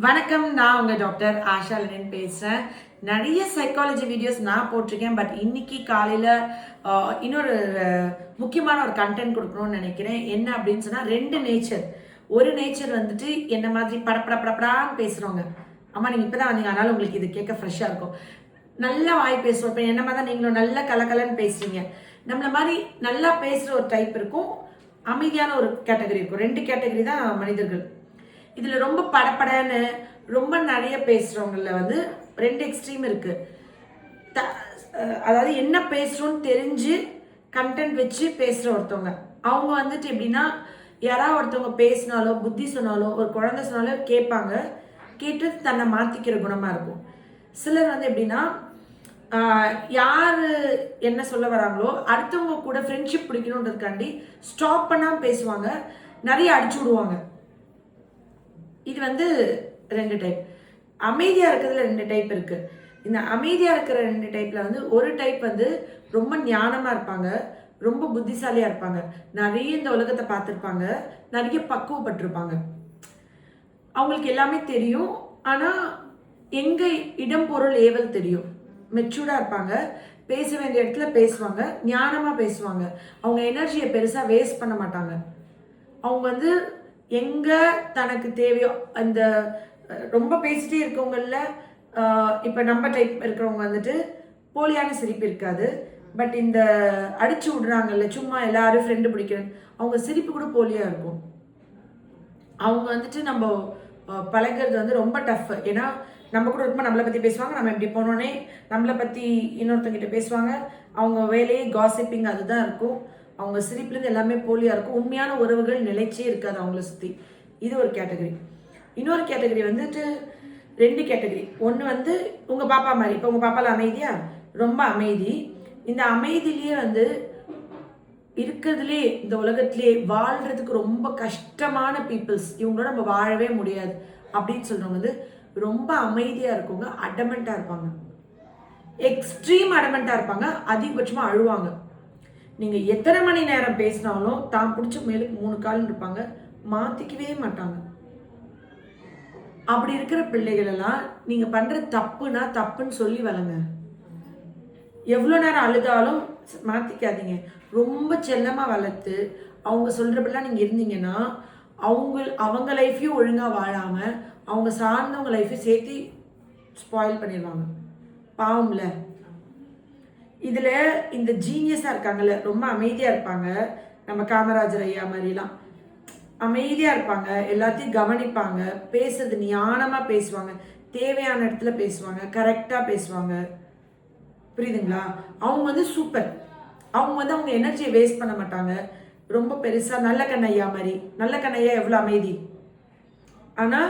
வணக்கம். நான் உங்கள் டாக்டர் ஆஷா லெனின் பேசுகிறேன். நிறைய சைக்காலஜி வீடியோஸ் நான் போட்டிருக்கேன். பட் இன்னைக்கு காலையில் இன்னொரு முக்கியமான ஒரு கண்டென்ட் கொடுக்கணும்னு நினைக்கிறேன். என்ன அப்படின்னு சொன்னால், ரெண்டு நேச்சர். ஒரு நேச்சர் வந்துட்டு என்ன மாதிரி படப்படான்னு பேசுகிறவங்க. அம்மா நீங்கள் இப்போ தான் வந்தீங்க, அதனால் உங்களுக்கு இது கேட்க ஃப்ரெஷ்ஷாக இருக்கும். நல்லா வாய் பேசுவோம். இப்போ என்ன மாதிரி தான் நீங்களும் நல்லா கலக்கலன்னு பேசுவீங்க. நம்மள மாதிரி நல்லா பேசுகிற ஒரு டைப் இருக்கும், அமைதியான ஒரு கேட்டகரி இருக்கும். ரெண்டு கேட்டகரி தான் மனிதர்கள். இதில் ரொம்ப படப்படன்னு ரொம்ப நிறைய பேசுகிறவங்கள வந்து ரெண்டு எக்ஸ்ட்ரீம் இருக்குது. அதாவது என்ன பேசுகிறோன்னு தெரிஞ்சு கண்டென்ட் வச்சு பேசுகிற ஒருத்தவங்க. அவங்க வந்துட்டு எப்படின்னா, யாராவது ஒருத்தவங்க பேசினாலோ புத்தி சொன்னாலோ ஒரு குழந்தை சொன்னாலோ கேட்பாங்க, கேட்டு தன்னை மாற்றிக்கிற குணமாக இருக்கும். சிலர் வந்து எப்படின்னா, யார் என்ன சொல்ல வராங்களோ அடுத்தவங்க கூட ஃப்ரெண்ட்ஷிப் பிடிக்கணுன்றதுக்காண்டி ஸ்டாப் பண்ணாமல் பேசுவாங்க, நிறைய அடிச்சு விடுவாங்க. இது வந்து ரெண்டு டைப். அமைதியாக இருக்கிறதுல ரெண்டு டைப் இருக்குது. இந்த அமைதியாக இருக்கிற ரெண்டு டைப்பில் வந்து ஒரு டைப் வந்து ரொம்ப ஞானமாக இருப்பாங்க, ரொம்ப புத்திசாலியாக இருப்பாங்க, நிறைய இந்த உலகத்தை பார்த்துருப்பாங்க, நிறைய பக்குவப்பட்டிருப்பாங்க. அவங்களுக்கு எல்லாமே தெரியும். ஆனால் எங்கே இடம் பொருள் ஏவல் தெரியும். மெச்சூர்டாக இருப்பாங்க, பேச வேண்டிய இடத்துல பேசுவாங்க, ஞானமாக பேசுவாங்க. அவங்க எனர்ஜியை பெருசாக வேஸ்ட் பண்ண மாட்டாங்க. அவங்க வந்து எங்கே தனக்கு தேவையோ அந்த ரொம்ப பேசிட்டே இருக்கவங்கள, இப்போ நம்ம டைப் இருக்கிறவங்க வந்துட்டு போலியான சிரிப்பு இருக்காது. பட் இந்த அடிச்சு விடுறாங்கல்ல, சும்மா எல்லாரும் ஃப்ரெண்டு பிடிக்கிறது, அவங்க சிரிப்பு கூட போலியாக இருக்கும். அவங்க வந்துட்டு நம்ம பழகிறது வந்து ரொம்ப டஃப். ஏன்னா நம்ம கூட ரொம்ப நம்மளை பற்றி பேசுவாங்க, நம்ம எப்படி போனோன்னே நம்மளை பற்றி இன்னொருத்தங்கிட்ட பேசுவாங்க. அவங்க வேலையே காசிப்பிங், அதுதான் இருக்கும். அவங்க சிரிப்புலேருந்து எல்லாமே போலியாக இருக்கும். உண்மையான உறவுகள் நிலைச்சே இருக்காது அவங்கள சுற்றி. இது ஒரு கேட்டகரி. இன்னொரு கேட்டகரி வந்துட்டு ரெண்டு கேட்டகரி. ஒன்று வந்து உங்கள் பாப்பா மாதிரி. இப்போ உங்கள் பாப்பாவில் அமைதியா, ரொம்ப அமைதி. இந்த அமைதியிலேயே வந்து இருக்கிறதுலே இந்த உலகத்திலே வாழ்கிறதுக்கு ரொம்ப கஷ்டமான பீப்புள்ஸ், இவங்களோட நம்ம வாழவே முடியாது அப்படின்னு சொல்கிறவங்க வந்து ரொம்ப அமைதியாக இருக்கவங்க, அடமெண்ட்டாக இருப்பாங்க, எக்ஸ்ட்ரீம் அடமெண்ட்டாக இருப்பாங்க, அதிகபட்சமாக அழுவாங்க. நீங்கள் எத்தனை மணி நேரம் பேசினாலும் தான் பிடிச்ச மேலுக்கு 3 கால் இருப்பாங்க, மாற்றிக்கவே மாட்டாங்க. அப்படி இருக்கிற பிள்ளைகள் எல்லாம் நீங்கள் பண்ணுற தப்புனா தப்புன்னு சொல்லி வளங்க. எவ்வளோ நேரம் அழுதாலும் மாற்றிக்காதீங்க. ரொம்ப செல்லமாக வளர்த்து அவங்க சொல்கிறப்பெல்லாம் நீங்கள் இருந்தீங்கன்னா அவங்க லைஃப்பையும் ஒழுங்காக வாழாமல் அவங்க சார்ந்தவங்க லைஃப்பையும் சேர்த்து ஸ்பாயில் பண்ணிடுவாங்க. பாவம்ல. இதில் இந்த ஜீனியஸாக இருக்காங்கல்ல, ரொம்ப அமைதியாக இருப்பாங்க. நம்ம காமராஜர் ஐயா மாதிரிலாம் அமைதியாக இருப்பாங்க, எல்லாத்தையும் கவனிப்பாங்க, பேசுறது ஞானமாக பேசுவாங்க, தேவையான இடத்துல பேசுவாங்க, கரெக்டாக பேசுவாங்க. புரியுதுங்களா? அவங்க வந்து சூப்பர். அவங்க வந்து அவங்க எனர்ஜியை வேஸ்ட் பண்ண மாட்டாங்க. ரொம்ப பெருசாக நல்ல கண்ணையா மாதிரி. நல்ல கண்ணையா எவ்வளோ அமைதி. ஆனால்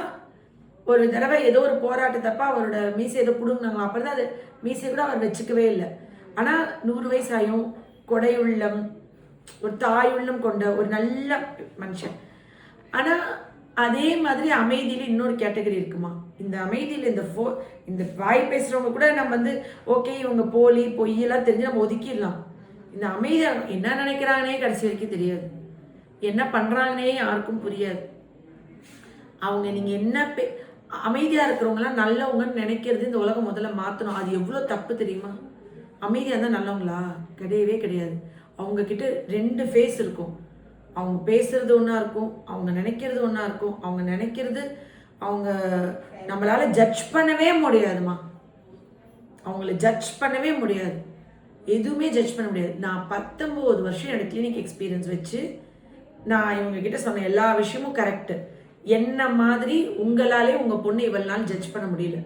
ஒரு தடவை ஏதோ ஒரு போராட்டத்தப்ப அவரோட மீசை ஏதோ பிடுங்கினாங்க. அப்புறம் தான் அது மீசை கூட அவர் வச்சுக்கவே இல்லை. ஆனால் 100 வயசாயும் கொடையுள்ளம், ஒரு தாயுள்ளம் கொண்ட ஒரு நல்ல மனுஷன். ஆனால் அதே மாதிரி அமைதியில் இன்னொரு கேட்டகரி இருக்குமா? இந்த அமைதியில் இந்த வாய் பேசுகிறவங்க கூட நம்ம வந்து ஓகே இவங்க போலி பொய்யெல்லாம் தெரிஞ்சு நம்ம ஒதுக்கிடலாம். இந்த அமைதியாக என்ன நினைக்கிறாங்கன்னே கடைசி வரைக்கும் தெரியாது, என்ன பண்ணுறாங்கன்னே யாருக்கும் புரியாது. அவங்க நீங்கள் என்ன அமைதியாக இருக்கிறவங்களாம் நல்லவங்கன்னு நினைக்கிறது இந்த உலகம் முதல்ல மாற்றணும். அது எவ்வளோ தப்பு தெரியுமா? அமைதியாக இருந்தால் நல்லவங்களா? கிடையவே கிடையாது. அவங்கக்கிட்ட ரெண்டு ஃபேஸ் இருக்கும். அவங்க பேசுறது ஒன்றா இருக்கும், அவங்க நினைக்கிறது ஒன்றா இருக்கும். அவங்க நினைக்கிறது அவங்க நம்மளால் ஜட்ஜ் பண்ணவே முடியாதுமா. அவங்கள ஜட்ஜ் பண்ணவே முடியாது, எதுவுமே ஜட்ஜ் பண்ண முடியாது. நான் 19 வருஷம் என்னோட கிளினிக் எக்ஸ்பீரியன்ஸ் வச்சு நான் இவங்ககிட்ட சொன்ன எல்லா விஷயமும் கரெக்டு. என்ன மாதிரி உங்களாலே உங்கள் பொண்ணு இவ்வளவு நாள் ஜட்ஜ் பண்ண முடியல.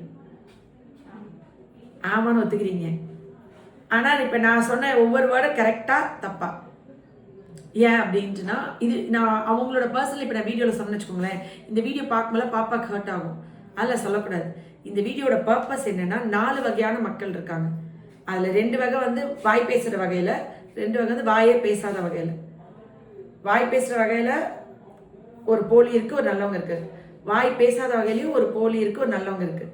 ஆமான்னு ஒத்துக்கிறீங்க. ஆனால் இப்போ நான் சொன்ன ஒவ்வொரு வேர்டும் கரெக்டாக தப்பா? ஏன் அப்படின்ட்டுனா, இது நான் அவங்களோட பர்சனல் இப்போ நான் வீடியோவில் சொன்னேன்னு வச்சுக்கோங்களேன். இந்த வீடியோ பார்க்கும்போது பாப்பாக்கு ஹர்ட் ஆகும், அதில் சொல்லக்கூடாது. இந்த வீடியோட பர்பஸ் என்னென்னா, 4 வகையான மக்கள் இருக்காங்க. அதில் 2 வகை வந்து வாய் பேசுகிற வகையில், 2 வகை வந்து வாயே பேசாத வகையில். வாய் பேசுகிற வகையில் ஒரு போலி இருக்குது, ஒரு நல்லவங்க இருக்குது. வாய் பேசாத வகையிலையும் ஒரு போலி இருக்குது, ஒரு நல்லவங்க இருக்குது.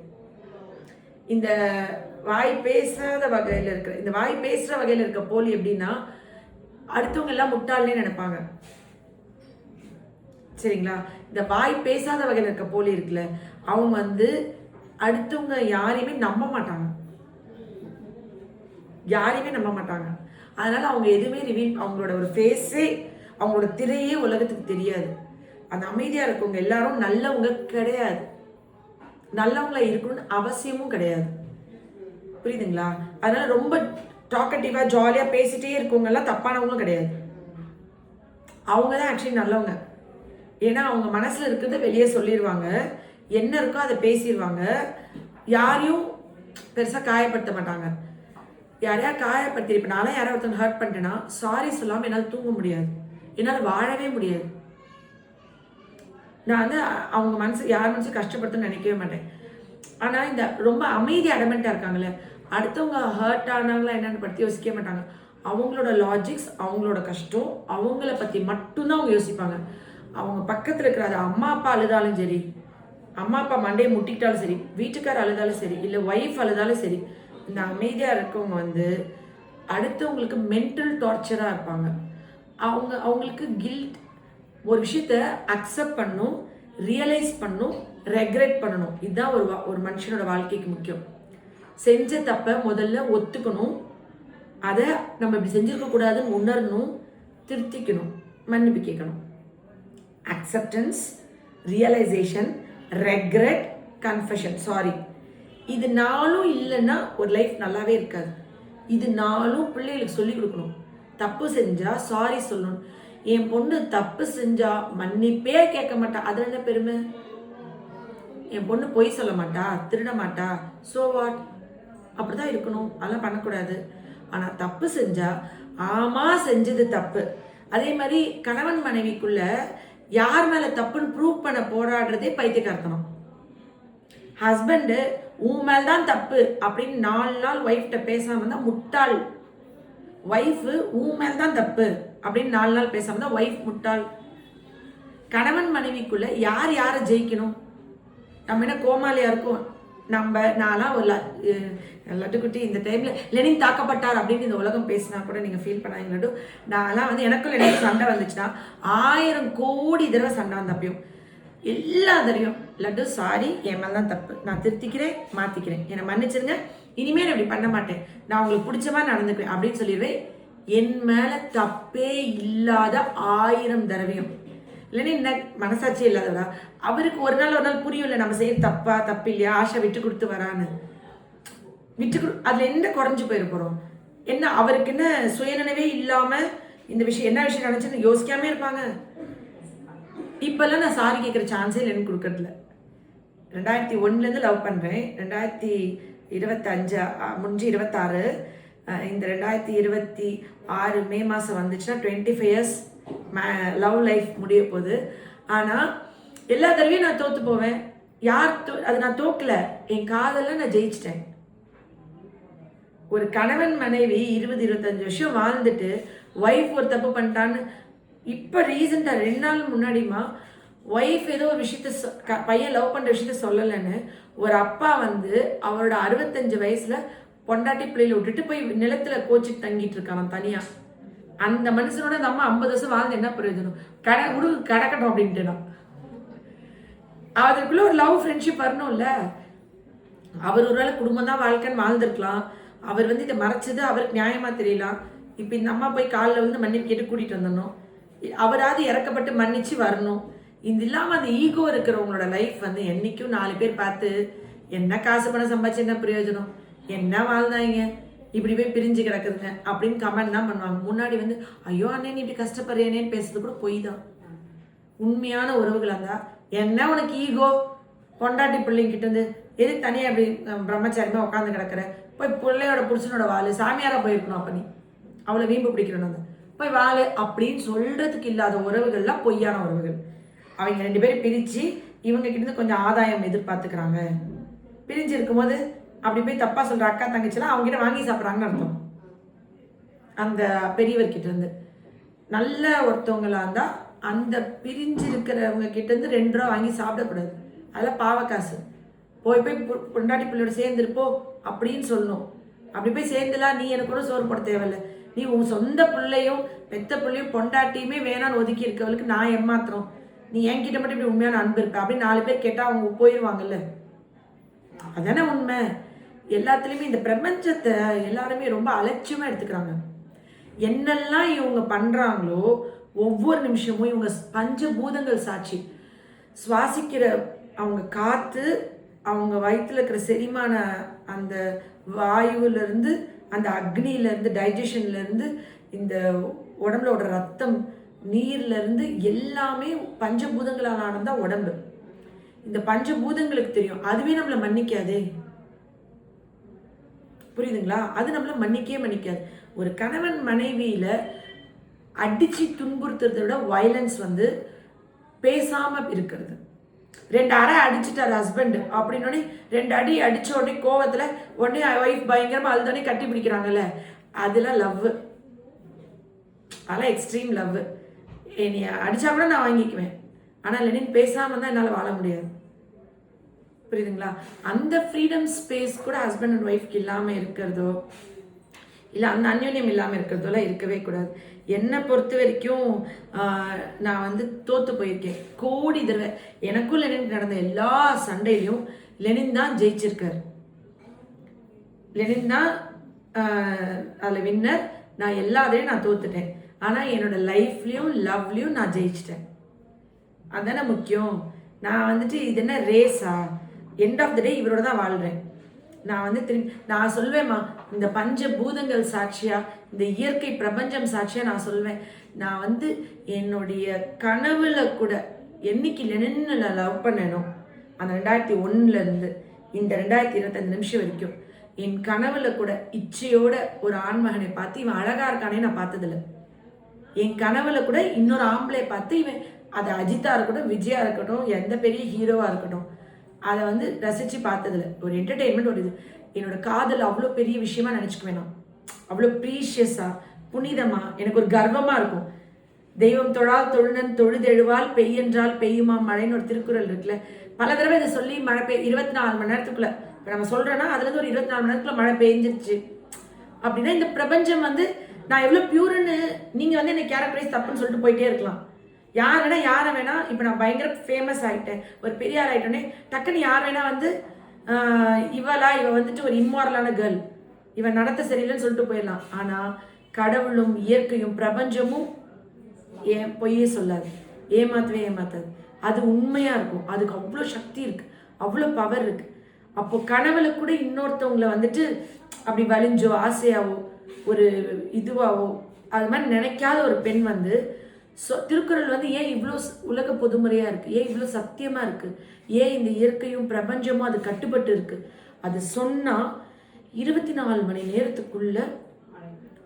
இந்த வாய் பேசாத வகையில் இருக்கிற இந்த வாய் பேசுகிற வகையில் இருக்க போலி எப்படின்னா, அடுத்தவங்க எல்லாம் முட்டாள்னே நினைப்பாங்க. சரிங்களா? இந்த வாய் பேசாத வகையில் இருக்க போலி இருக்குல்ல, அவங்க வந்து அடுத்தவங்க யாரையுமே நம்ப மாட்டாங்க, அதனால அவங்க எதுவுமே ரிவீல், அவங்களோட ஒரு ஃபேஸே, அவங்களோட திரையே உலகத்துக்கு தெரியாது. அந்த அமைதியா இருக்கவங்க எல்லாரும் நல்லவங்க கிடையாது, நல்லவங்களா இருக்கணும்னு அவசியமும் கிடையாது. புரியுதுங்களா? அதனால ரொம்ப டாக்கட்டிவா ஜாலியா பேசிட்டே இருக்கவங்க எல்லாம் தப்பானவங்களும் கிடையாது. அவங்க தான் ஆக்சுவலி நல்லவங்க. ஏன்னா அவங்க மனசுல இருக்கிறத வெளியே சொல்லிடுவாங்க, என்ன இருக்கோ அதை பேசிடுவாங்க, யாரையும் பெருசா காயப்படுத்த மாட்டாங்க. யாரையா காயப்படுத்தி, இப்போ நானும் யாராவது ஒருத்தவங்க ஹர்ட் பண்ணிட்டேன்னா சாரி சொல்லாமல் என்னால் தூங்க முடியாது, என்னால் வாழவே முடியாது. நான் வந்து அவங்க மனசு, யார் மனசு கஷ்டப்படுத்துன்னு நினைக்கவே மாட்டேன். ஆனால் இந்த ரொம்ப அமைதி அடமெண்ட்டாக இருக்காங்களே, அடுத்தவங்க ஹர்ட் ஆனாங்களா என்னென்னு பற்றி யோசிக்க மாட்டாங்க. அவங்களோட லாஜிக்ஸ், அவங்களோட கஷ்டம், அவங்கள பற்றி மட்டும்தான் அவங்க யோசிப்பாங்க. அவங்க பக்கத்தில் இருக்கிற அது அம்மா அப்பா அழுதாலும் சரி, அம்மா அப்பா மண்டையை முட்டிக்கிட்டாலும் சரி, வீட்டுக்கார அழுதாலும் சரி, இல்லை ஒய்ஃப் அழுதாலும் சரி, இந்த அமைதியாக இருக்கவங்க வந்து அடுத்தவங்களுக்கு மென்டல் டார்ச்சராக இருப்பாங்க. அவங்களுக்கு கில்ட், ஒரு விஷயத்த அக்செப்ட் பண்ணணும், ரியலைஸ் பண்ணணும், ரெக்ரெட் பண்ணணும். இதுதான் ஒரு மனுஷனோட வாழ்க்கைக்கு முக்கியம். செஞ்ச தப்பை முதல்ல ஒத்துக்கணும், அதை நம்ம இப்படி செஞ்சிருக்க கூடாதுன்னு உணரணும், திருத்திக்கணும், மன்னிப்பு கேட்கணும். Acceptance, realisation, regret, confession, sorry. இது நாளும் இல்லைன்னா ஒரு லைஃப் நல்லாவே இருக்காது. இது நாளும் பிள்ளைகளுக்கு சொல்லிக் கொடுக்கணும். தப்பு செஞ்சா சாரி சொல்லணும். என் பொண்ணு தப்பு செஞ்சா மன்னிப்பே கேட்க மாட்டா, அது என்ன பெருமை? என் பொண்ணு பொய் சொல்ல மாட்டா, திருட மாட்டா, சோ வாட்? அப்படிதான் இருக்கணும், அதெல்லாம் பண்ணக்கூடாது. ஆனா தப்பு செஞ்சா ஆமா செஞ்சது தப்பு. அதே மாதிரி கணவன் மனைவிக்குள்ள யார் மேல தப்புன்னு ப்ரூவ் பண்ண போராடுறதே பைத்தியக்காரத்தனம். ஹஸ்பண்டு உன் மேல்தான் தப்பு அப்படின்னு 4 நாள் ஒய்ஃப்ட பேசாம இருந்தா முட்டாள். ஒய்ஃபு உன் மேல்தான் தப்பு அப்படின்னு 4 நாள் பேசாம இருந்தா ஒய்ஃப் முட்டாள். கணவன் மனைவிக்குள்ள யார் யாரை ஜெயிக்கணும்? நம்ம என்ன கோமாளியா இருக்கும்? நான்லாம் ஒரு லட்டுக்குட்டி இந்த டைம்ல லெனின் தாக்கப்பட்டார் அப்படின்னு இந்த உலகம் பேசினா கூட நீங்க ஃபீல் பண்ணாங்க லட்டு. நான்லாம் வந்து எனக்கும் லெனின் சண்டை வந்துச்சுன்னா 1000 கோடி தடவை சண்டை வந்தப்பையும் எல்லா தடவையும் லட்டு சாரி, என் மேல தான் தப்பு, நான் திருத்திக்கிறேன், மாத்திக்கிறேன், என்னை மன்னிச்சிருங்க, இனிமேல் அப்படி பண்ண மாட்டேன், நான் உங்களுக்கு பிடிச்ச மாதிரி நடந்துக்குவேன் அப்படின்னு சொல்லிடுவேன். என் மேல தப்பே இல்லாத 1000 தடவையும். இல்லைன்னா இந்த மனசாட்சி இல்லாததா? அவருக்கு ஒரு நாள் புரியும் இல்லை நம்ம செய்ய தப்பு இல்லையா, ஆஷா விட்டு கொடுத்து வரான்னு. அதுல என்ன குறைஞ்சு போயிட போறோம்? என்ன அவருக்கு என்ன சுயநினைவே இல்லாம இந்த விஷயம் என்ன விஷயம் நினைச்சுன்னு யோசிக்காம இருப்பாங்க. இப்பெல்லாம் நான் சாரி கேட்குற சான்ஸே இல்லைன்னு கொடுக்கறதுல. 2001 லவ் பண்றேன், 2025 முடிஞ்சு 26, இந்த 2026 மே மாசம் வந்துச்சுன்னா 25 இயர்ஸ் லவ் லைஃப் முடிய போகுது. ஆனால் எல்லா தடவையும் நான் தோற்று போவேன். அது நான் தோக்கல, என் காதலில் நான் ஜெயிச்சிட்டேன். ஒரு கணவன் மனைவி 20-25 வருஷம் வாழ்ந்துட்டு ஒய்ஃப் ஒரு தப்பு பண்ணிட்டான்னு இப்போ ரீசெண்டாக 2 நாள் முன்னாடிமா ஒய்ஃப் ஏதோ ஒரு விஷயத்த பையன் லவ் பண்ணுற விஷயத்த சொல்லலைன்னு ஒரு அப்பா வந்து அவரோட 65 வயசுல பொண்டாட்டி பிள்ளையில விட்டுட்டு போய் நிலத்துல கோச்சிட்டு தங்கிட்டு இருக்கான் தனியா. அந்த மனுஷனோட நம்ம 50 வருஷம் வாழ்ந்து என்ன பிரயோஜனம்? கடக்கட்டும் அப்படின்ட்டு நான் அதுக்குள்ள ஒரு லவ் ஃப்ரெண்ட்ஷிப் வரணும்ல. அவர் ஒரு வேளை குடும்பம் தான் வாழ்க்கைன்னு வாழ்ந்துருக்கலாம். அவர் வந்து இதை மறைச்சது அவருக்கு நியாயமா தெரியலாம். இப்போ இந்த அம்மா போய் காலில் வந்து மன்னிப்பு கேட்டு கூட்டிட்டு வந்துடணும், அவராது இறக்கப்பட்டு மன்னிச்சு வரணும். இது இல்லாமல் அந்த ஈகோ இருக்கிறவங்களோட லைஃப் வந்து என்னைக்கும் 4 பேர் பார்த்து என்ன காசு பணம் சம்பாதிச்சு என்ன பிரயோஜனம், என்ன வாழ்ந்தாங்க, இப்படி போய் பிரிஞ்சு கிடக்குதுங்க அப்படின்னு கமெண்ட் தான் பண்ணுவாங்க. முன்னாடி வந்து ஐயோ அண்ணே நீ இப்படி கஷ்டப்படுறேனேன்னு பேசுறது கூட பொய் தான். உண்மையான உறவுகளாக இருந்தா என்ன உனக்கு ஈகோ? பொண்டாட்டி பிள்ளைங்கிட்ட இருந்து எதுக்கு தனியாக இப்படி பிரம்மச்சாரியமாக உட்காந்து கிடக்குற? போய் பிள்ளையோட புருஷனோட வாழு, சாமியாரா போயிருக்கணும். அப்ப நீ அவளை வீம்பு பிடிக்கணும், போய் வாழு அப்படின்னு சொல்றதுக்கு இல்லாத உறவுகள்லாம் பொய்யான உறவுகள். அவங்க 2 பேரும் பிரிச்சு இவங்க கிட்ட இருந்து கொஞ்சம் ஆதாயம் எதிர்பார்த்துக்கிறாங்க. பிரிஞ்சு இருக்கும்போது அப்படி போய் தப்பா சொல்ற அக்கா தங்கச்சிலாம் அவங்க கிட்ட வாங்கி சாப்பிட்றாங்கன்னு அர்த்தம். அந்த பெரியவர்கிட்ட இருந்து நல்ல ஒருத்தவங்களா இருந்தா அந்த பிரிஞ்சு இருக்கிறவங்க கிட்ட இருந்து 2 ரூபா வாங்கி சாப்பிடக்கூடாது. அதெல்லாம் பாவக்காசு. போய் பொண்டாட்டி பிள்ளையோட சேர்ந்துருப்போ அப்படின்னு சொல்லணும். அப்படி போய் சேர்ந்துலாம் நீ எனக்கு கூட சோறு போட தேவையில்லை, நீ உன் சொந்த பிள்ளையும் பெத்த பிள்ளையும் பொண்டாட்டியுமே வேணான்னு ஒதுக்கி இருக்கவளுக்கு நான் ஏமாத்திரம், நீ என்கிட்ட மட்டும் இப்படி உண்மையான அன்பு இருப்ப அப்படின்னு 4 பேர் கேட்டால் அவங்க போயிடுவாங்கல்ல. அதானே உண்மை. எல்லாத்துலேயுமே இந்த பிரபஞ்சத்தை எல்லாருமே ரொம்ப அலட்சியமாக எடுத்துக்கிறாங்க. என்னெல்லாம் இவங்க பண்ணுறாங்களோ ஒவ்வொரு நிமிஷமும் இவங்க பஞ்சபூதங்கள் சாட்சி சுவாசிக்கிற அவங்க காற்று, அவங்க வயிற்றில் இருக்கிற செரிமான அந்த வாயுவிலேருந்து, அந்த அக்னியிலேருந்து, டைஜஷன்லேருந்து, இந்த உடம்புல ஓடுற ரத்தம், நீர்லேருந்து எல்லாமே பஞ்சபூதங்களால் ஆனதான் உடம்பு. இந்த பஞ்சபூதங்களுக்கு தெரியும், அதுவே நம்மளை மன்னிக்காதே. புரியுதுங்களா? அது நம்மளை மன்னிக்காது. ஒரு கணவன் மனைவியில அடிச்சு துன்புறுத்துறதை விட வயலன்ஸ் வந்து பேசாம இருக்கிறது. 2 அறை அடிச்சுட்டார் ஹஸ்பண்ட் அப்படின்னோடனே 2 அடி அடிச்ச உடனே கோவத்துல உடனே ஒய்ஃப் பயங்கரமா அழுதோடனே கட்டி பிடிக்கிறாங்கல்ல, அதெல்லாம் லவ். அதெல்லாம் எக்ஸ்ட்ரீம் லவ். என்னைய அடிச்சா கூட நான் வாங்கிக்குவேன், ஆனால் லெனின் பேசாம தான் என்னால் வாழ முடியாது. புரியுதுங்களா? அந்த ஃப்ரீடம் ஸ்பேஸ் கூட ஹஸ்பண்ட் அண்ட் ஒய்ஃப்க்கு இல்லாமல் இருக்கிறதோ இல்லை அந்த அந்யோன்யம் இல்லாமல் இருக்கிறதோலாம் இருக்கவே கூடாது. என்னை பொறுத்த வரைக்கும் நான் வந்து தோற்று போயிருக்கேன் கோடி தடவை. எனக்கும் லெனின் நடந்த எல்லா சண்டையிலையும் லெனின் தான் ஜெயிச்சிருக்கார். லெனின் தான் அதில் வின்னர். நான் எல்லாத்தையும் நான் தோத்துட்டேன், ஆனால் என்னோட லைஃப்லேயும் லவ்லேயும் நான் ஜெயிச்சிட்டேன். அதுதானே முக்கியம். நான் வந்துட்டு இது என்ன ரேஸா? எண்ட் ஆஃப் த டே இவரோட தான் வாழ்கிறேன். நான் வந்து நான் சொல்வேம்மா, இந்த பஞ்சபூதங்கள் சாட்சியா, இந்த இயற்கை பிரபஞ்சம் சாட்சியா நான் சொல்வேன், நான் வந்து என்னுடைய கனவுல கூட என்னைக்கு லெனின்ல லவ் பண்ணணும், அந்த 2001 இந்த 2025 நிமிஷம் வரைக்கும் என் கனவுல கூட இச்சையோட ஒரு ஆண்மகனை பார்த்து இவன் அழகா இருக்கானே நான் பார்த்ததில்ல. என் கனவுல கூட இன்னொரு ஆம்பளை பார்த்து இவன், அது அஜித்தா இருக்கட்டும், விஜயா இருக்கட்டும், எந்த பெரிய ஹீரோவா இருக்கட்டும், அதை வந்து ரசித்து பார்த்ததில்ல. ஒரு என்டர்டெயின்மெண்ட், ஒரு இது. என்னோட காதல் அவ்வளோ பெரிய விஷயமா நினச்சிக்க வேணாம், அவ்வளோ ப்ரீஷியஸாக புனிதமாக எனக்கு ஒரு கர்வமாக இருக்கும். தெய்வம் தொழால் தொழுநன் தொழுதெழுவால் பெய்யென்றால் பெய்யுமா மழைன்னு ஒரு திருக்குறள் இருக்குல்ல. பல தடவை இதை சொல்லி மழை 24 மணி நேரத்துக்குள்ளே இப்போ நம்ம சொல்கிறோன்னா அதுலேருந்து ஒரு 24 மணி நேரத்துக்குள்ள மழை பெஞ்சிருச்சு அப்படின்னா இந்த பிரபஞ்சம் வந்து நான் எவ்வளோ பியூர்னு நீங்கள் வந்து என்னை கேரக்டரைஸ் தப்புன்னு சொல்லிட்டு போயிட்டே இருக்கலாம். யார் வேணா யாரை வேணா, இப்போ நான் பயங்கர ஃபேமஸ் ஆகிட்டேன், ஒரு பெரிய ஆள் ஆகிட்டோன்னே டக்குன்னு யார் வேணா வந்து இவ வந்துட்டு ஒரு இம்மாரலான கேர்ள், இவன் நடத்த சரியில்லைன்னு சொல்லிட்டு போயிடலாம். ஆனால் கடவுளும் இயற்கையும் பிரபஞ்சமும் பொய்யே சொல்லாது, ஏமாத்தாது. அது உண்மையாக இருக்கும். அதுக்கு அவ்வளோ சக்தி இருக்குது, அவ்வளோ பவர் இருக்குது. அப்போ கனவுல கூட இன்னொருத்தவங்களை வந்துட்டு அப்படி வலிஞ்சோ ஆசையாவோ ஒரு இதுவாவோ அது மாதிரி நினைக்காத ஒரு பெண் வந்து திருக்குறள் வந்து ஏன் இவ்வளோ உலக பொதுமுறையாக இருக்குது, ஏன் இவ்வளோ சத்தியமாக இருக்குது, ஏன் இந்த இயற்கையும் பிரபஞ்சமும் அது கட்டுப்பட்டு இருக்குது, அது சொன்னால் 24 மணி நேரத்துக்குள்ள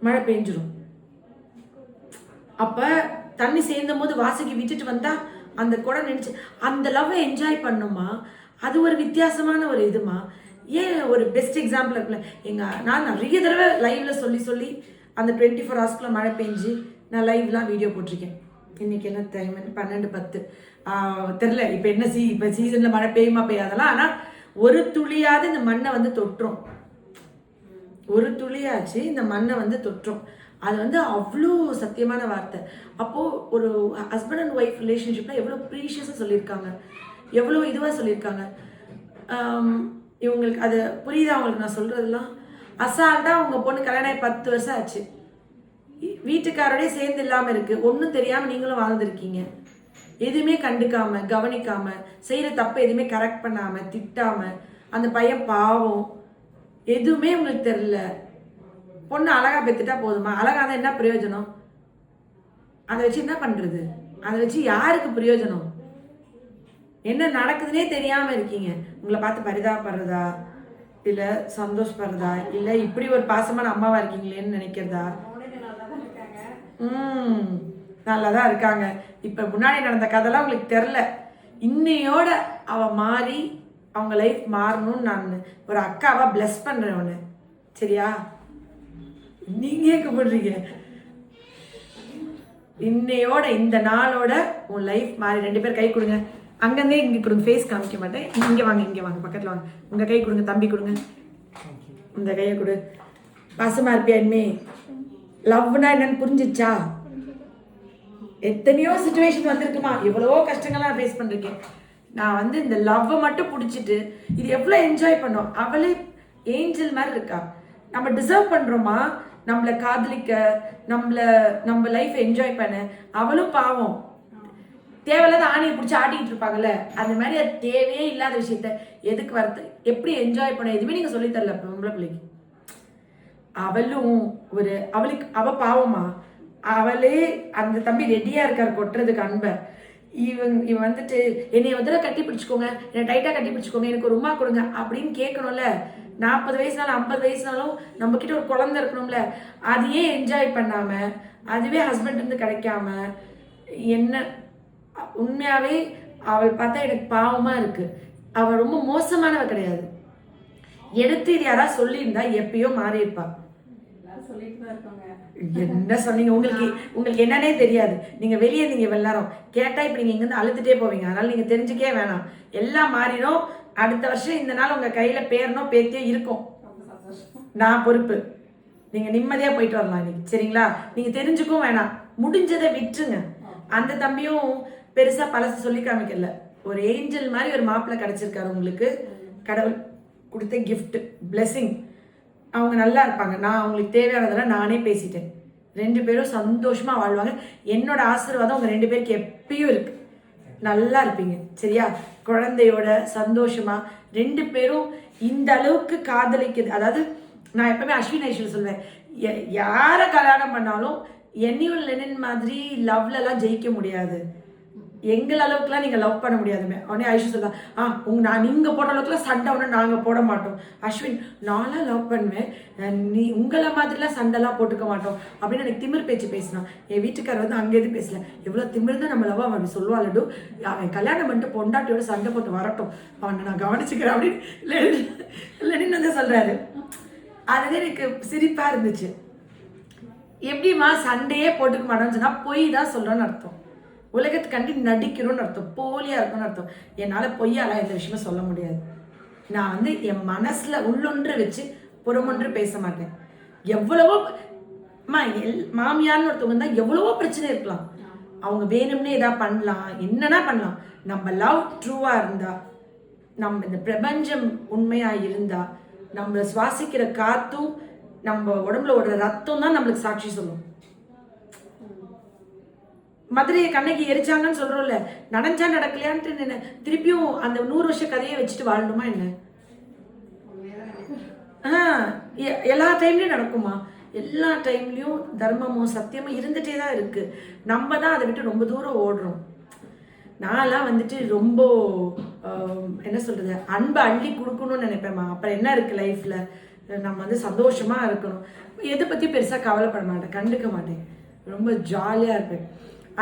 மழை பெஞ்சிரும். அப்போ தண்ணி சேர்ந்தும் போது வாசகி விட்டுட்டு வந்தால் அந்த குடம் நினச்சி அந்த லவ்வை என்ஜாய் பண்ணுமா, அது ஒரு வித்தியாசமான ஒரு இதுமா. ஏன் ஒரு பெஸ்ட் எக்ஸாம்பிள் இருக்குல்ல, நான் நிறைய தடவை லைவ்ல சொல்லி அந்த 24 ஹவர்ஸ்க்குள்ள மழை பெஞ்சு நான் லைவ்லாம் வீடியோ போட்டிருக்கேன். இன்றைக்கி என்ன டைம் 12:10 தெரில. இப்போ என்ன இப்போ சீசனில் மழை பெய்யுமா பெய்யாதெல்லாம், ஆனால் ஒரு துளியாவது இந்த மண்ணை வந்து தொட்டுரும், ஒரு துளியாச்சு இந்த மண்ணை வந்து தொட்டுரும். அது வந்து அவ்வளோ சத்தியமான வார்த்தை. அப்போது ஒரு ஹஸ்பண்ட் அண்ட் ஒய்ஃப் ரிலேஷன்ஷிப்பில் எவ்வளோ ப்ரீஷியஸாக சொல்லியிருக்காங்க, எவ்வளோ இதுவாக சொல்லியிருக்காங்க. இவங்களுக்கு அது புரியுதா? அவங்களுக்கு நான் சொல்கிறதெல்லாம் அசால்ட்டாக உங்கள் பொண்ணு கல்யாணம் ஆகி 10 வருஷம் ஆச்சு, வீட்டுக்காரோடய சேர்ந்து இல்லாமல் இருக்குது, ஒன்றும் தெரியாமல் நீங்களும் வாழ்ந்துருக்கீங்க, எதுவுமே கண்டுக்காமல் கவனிக்காமல் செய்கிற தப்பை எதுவுமே கரெக்ட் பண்ணாமல் திட்டாமல், அந்த பையன் பாவம் எதுவுமே உங்களுக்கு தெரில. பொண்ணு அழகாக பெற்றுட்டா போதுமா? அழகாக தான் என்ன பிரயோஜனம்? அதை வச்சு என்ன பண்ணுறது? அதை வச்சு யாருக்கு பிரயோஜனம்? என்ன நடக்குதுன்னே தெரியாமல் இருக்கீங்க. உங்களை பார்த்து பரிதாபப்படுறதா, இல்லை சந்தோஷப்படுறதா, இல்லை இப்படி ஒரு பாசமான அம்மாவாக இருக்கீங்களேன்னு நினைக்கிறதா? நல்லா தான் இருக்காங்க. இப்போ முன்னாடி நடந்த கதைலாம் உங்களுக்கு தெரில. இன்னையோட அவள் மாறி அவங்க லைஃப் மாறணும்னு நான் ஒரு அக்காவாக பிளஸ் பண்ணுறேன் ஒன்று. சரியா? நீங்கள் கூப்பிடுறீங்க. இன்னையோட இந்த நாளோட உன் லைஃப் மாறி 2 பேர் கை கொடுங்க. அங்கேருந்தே இங்கே கொடுங்க, ஃபேஸ் காமிக்க மாட்டேன். இங்கே வாங்க பக்கத்தில் வாங்க. உங்கள் கை கொடுங்க, தம்பி கொடுங்க, இந்த கையை கொடு. பாசமாக இருப்பியா? இனிமே லவ்னா என்னன்னு புரிஞ்சிச்சா? எத்தனையோ சுச்சுவேஷன் வந்திருக்குமா, எவ்வளவோ கஷ்டங்கள்லாம் நான் ஃபேஸ் பண்ணிருக்கேன். நான் வந்து இந்த லவ்வை மட்டும் பிடிச்சிட்டு இது எவ்வளோ என்ஜாய் பண்ணோம். அவளே ஏஞ்சல் மாதிரி இருக்கா. நம்ம டிசர்வ் பண்ணுறோமா நம்மளை காதலிக்க, நம்ம லைஃப் என்ஜாய் பண்ண. அவளும் பாவம் தேவையில்லாத ஆணையை பிடிச்சி ஆட்டிக்கிட்டு இருப்பாங்கல்ல, அந்த மாதிரி அது தேவையே இல்லாத விஷயத்த எதுக்கு வரத்து, எப்படி என்ஜாய் பண்ண எதுவுமே நீங்கள் சொல்லித்தரல பொம்பளை பிள்ளைக்கு. அவளும் அவ பாவமா, அவளே அந்த தம்பி ரெடியா இருக்கார் கொட்டுறதுக்கு அன்பை. இவன் வந்துட்டு என்னை வந்து கட்டி பிடிச்சிக்கோங்க, என்னை டைட்டா கட்டி பிடிச்சிக்கோங்க, எனக்கு ஒரு உமா கொடுங்க அப்படின்னு கேட்கணும்ல. 40 வயசுனாலும் 50 வயசுனாலும் நம்ம கிட்ட ஒரு குழந்தை இருக்கணும்ல. அதையே என்ஜாய் பண்ணாம, அதுவே ஹஸ்பண்ட் இருந்து கிடைக்காம, என்ன உண்மையாவே அவள் பார்த்தா எனக்கு பாவமா இருக்கு. அவள் ரொம்ப மோசமானவ கிடையாது. எடுத்து இது யாராவது சொல்லியிருந்தா எப்பயோ மாறி இருப்பா. என்ன சொன்னீங்க? உங்களுக்கு என்னன்னே தெரியாது. நீங்க வெளியே இருந்தீங்க வெள்ளாரம் கேட்டா இப்ப நீங்க இங்கிருந்து அழுதுட்டே போவீங்க. அதனால நீங்க தெரிஞ்சுக்கே வேணாம். எல்லாம் மாறிடும். அடுத்த வருஷம் இந்த நாள் உங்க கையில பேரனோ பேத்தியோ இருக்கும். நான் பொறுப்பு. நீங்க நிம்மதியா போயிட்டு வரலாம் இன்னைக்கு, சரிங்களா? நீங்க தெரிஞ்சுக்கும் வேணாம், முடிஞ்சதை விட்டுருங்க. அந்த தம்பியும் பெருசா பழசு சொல்லி காமிக்கல. ஒரு ஏஞ்சல் மாதிரி ஒரு மாப்பிள்ளை கிடைச்சிருக்காரு உங்களுக்கு. கடவுள் கொடுத்த கிஃப்ட், பிளெஸிங். அவங்க நல்லா இருப்பாங்க. நான் அவங்களுக்கு தேவையானதெல்லாம் நானே பேசிட்டேன். 2 பேரும் சந்தோஷமா வாழ்வாங்க. என்னோட ஆசீர்வாதம் அவங்க 2 பேருக்கு எப்பயும் இருக்கு. நல்லா இருப்பீங்க, சரியா? குழந்தையோட சந்தோஷமா 2 பேரும் இந்த அளவுக்கு காதலிக்குது. அதாவது நான் எப்பவுமே அஸ்வின் ஐஸ்வர்யா சொல்வேன், யாரை கல்யாணம் பண்ணாலும் என்யூல் லெனின் மாதிரி லவ்லலாம் ஜெயிக்க முடியாது. எங்கள் அளவுக்குலாம் நீங்கள் லவ் பண்ண முடியாதுமே. உடனே ஐஸ்வர்யா சொல்லுவா, நீங்கள் போடுற அளவுக்குலாம் சண்டை ஒன்று நாங்கள் போட மாட்டோம். அஸ்வின், நான்லாம் லவ் பண்ணுவேன், உங்களை மாதிரிலாம் சண்டைலாம் போட்டுக்க மாட்டோம் அப்படின்னு எனக்கு திமிர் பேச்சு பேசினான். என் வீட்டுக்காரர் வந்து அங்கே எதுவும் பேசல. எவ்வளோ திமிர் தான் நம்ம லவ் அப்படி சொல்லுவாள்டு. அவன் கல்யாணம் பண்ணிட்டு பொண்டாட்டியோட சண்டை போட்டு வரட்டும், அவனை நான் கவனிச்சுக்கிறேன் அப்படின்னு லெனின் வந்து சொல்கிறாரு. அதுதான் எனக்கு சிரிப்பாக இருந்துச்சு. எப்படிமா சண்டையே போட்டுக்க மாட்டோம்னு சொன்னால் பொய் தான் சொல்கிறோன்னு அர்த்தம். உலகத்துக்காண்டி நடிக்கணும்னு அர்த்தம், போலியாக இருக்கணும்னு அர்த்தம். என்னால் பொய்யாலாம் எந்த விஷயமே சொல்ல முடியாது. நான் வந்து என் மனசில் உள்ளொன்று வச்சு புறமொன்று பேச மாட்டேன். எவ்வளவோ மாமியார்னு ஒருத்தவங்க தான் எவ்வளவோ பிரச்சனை இருக்கலாம். அவங்க வேணும்னே எதாவது பண்ணலாம், என்னன்னா பண்ணலாம். நம்ம லவ் ட்ரூவாக இருந்தா, நம்ம இந்த பிரபஞ்சம் உண்மையாக இருந்தா, நம்ம சுவாசிக்கிற காத்தும் நம்ம உடம்புல ஓடுற ரத்தம் தான் நம்மளுக்கு சாட்சி சொல்லும். மதுரையை கண்ணகி எரிச்சாங்கன்னு சொல்றோம்ல, நடஞ்சா நடக்கலையான்ட்டு திருப்பியும் அந்த 100 வருஷ கதையை வச்சுட்டு வாழணுமா என்ன? எல்லா டைம்லயும் நடக்குமா? எல்லா டைம்லயும் தர்மமும் சத்தியமும் இருந்துட்டே தான் இருக்கு. நம்ம தான் அதை விட்டு ரொம்ப தூரம் ஓடுறோம். நான்லாம் வந்துட்டு ரொம்ப என்ன சொல்றது, அன்பை அள்ளி கொடுக்கணும்னு நினைப்பேம்மா. அப்புறம் என்ன இருக்கு லைஃப்ல? நம்ம வந்து சந்தோஷமா இருக்கணும். எதை பத்தி பெருசா கவலைப்பட மாட்டேன், கண்டுக்க மாட்டேன். ரொம்ப ஜாலியா இருப்பேன்.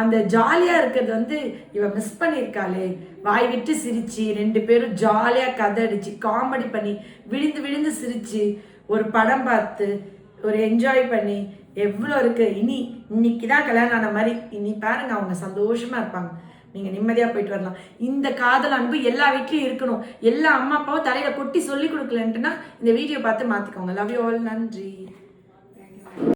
அந்த ஜாலியாக இருக்கிறது வந்து இவன் மிஸ் பண்ணியிருக்காளே. வாய் விட்டு சிரிச்சு 2 பேரும் ஜாலியாக கதை அடிச்சு காமெடி பண்ணி விழுந்து விழுந்து சிரிச்சு ஒரு படம் பார்த்து ஒரு என்ஜாய் பண்ணி எவ்வளோ இருக்கு. இன்னைக்கு தான் கல்யாணம் ஆன மாதிரி இனி பாருங்க, அவங்க சந்தோஷமா இருப்பாங்க. நீங்கள் நிம்மதியாக போயிட்டு வரலாம். இந்த காதல் அன்பு எல்லா வீட்லையும் இருக்கணும். எல்லா அம்மா அப்பாவும் தலையில் கொட்டி சொல்லி கொடுக்கலன்ட்டுனா இந்த வீடியோ பார்த்து மாற்றிக்கோங்க. Love you all. நன்றி.